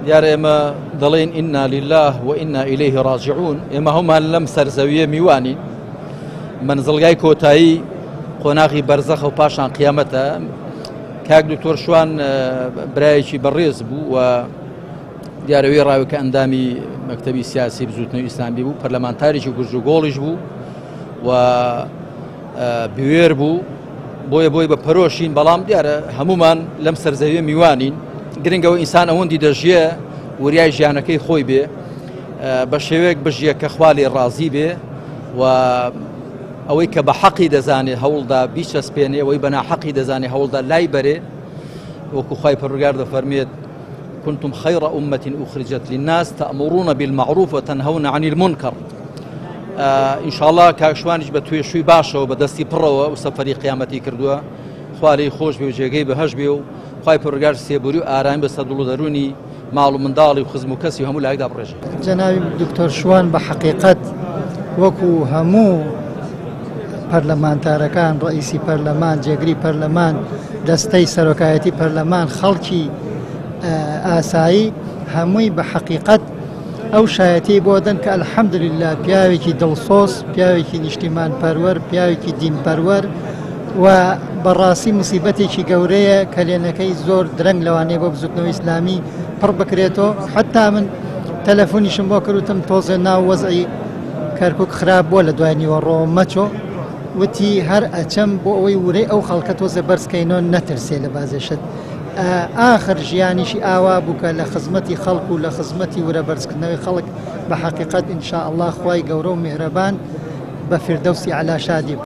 دیارە ئێمە دەڵێن ئینا لله و ئینا ئیلەیه ڕاجعون. ئێمە هەمان لەم سەرزەویە میوانین، منزڵگای کۆتایی قۆناغی بەرزەخە و پاشان قیامەتە. کاک دکتۆر شوان برایەکی بەڕێز بوو و دیارەوەی ڕاوەکە ئەندامی مەکتەبی سیاسی بزوتنەوەی ئیسلامی بوو، پەرلەمانتاریی گورج و گۆڵیش بوو و بوێر بوو، بۆی بە پەرۆشین. بەڵام دیارە هەمومان لەم سەرزەویە میوانین. گرنگەوە ئینسان ئەوەندی دەژیە وریای ژیانەکەی خۆی بێ بە شێوەیەک بژیە کە خوا لێ ڕازی بێ و ئەوەی کە بە حەقی دەزانێت هەوڵدا بیچەسپێنێ، ئەوەی بە ناحەقی دەزانێت هەوڵدا لای بەرێ. وەکو خوای پەروەردگار دەفەرمێت كنتم خير أمة أخرجت للناس تأمرون بالمعروف وتنهون عن المنكر. إن شاء الله كاشوانش بتوي شوي باشا وبدستي بروا وسفري قيامتي كردوا خوالي خوش بيو جيجي بهج بيو خوای پەروەردگار سێبوری و ئارامی بەسەر دڵ و دەرونی ماڵ و منداڵی و خزم و کەسی هەموو لایەکدا بڕێژێ. جەنابی دکتۆر شوان بە حەقیقەت وەکو هەموو پەرلەمانتارەکان، ڕئیسی پەرلەمان، جێگری پەرلەمان، دەستەی سەرۆکایەتی پەرلەمان، خەڵکی ئاسایی هەمووی بە حەقیقەت ئەو شایەتی بۆ دەن کە ئەلحەمدولله پیاوێکی دڵسۆز، پیاوێکی نیشتیمان پەروەر، پیاوێکی دین پەروەر و بەڕاستی موسیبەتێکی گەورەیە کە لێنەکەی زۆر درەنگ لەوانەیە بۆ بزوتنەوەی ئیسلامی پڕ بکرێتەوە. حتا من تەلەفۆنیشم بۆ کردوتم تۆزێ ناو وەزعی کەرکووک خراپ بووە لە دوای نیوەڕۆ مەچۆ، وتی هەر ئەچەم بۆ ئەوەی ورەی ئەو خەڵکە تۆزە بەرزکەینەوە نەترسێ لە بازێشت. ئاخر ژیانیشی ئاوا بوو کە لە خزمەتی خەڵک و لە خزمەتی ورە بەرزکردنەوەی خەڵک بە حەقیقەت ئینشاء الله خوای گەورە و میهرەبان بە فردەوسی عەلا شادی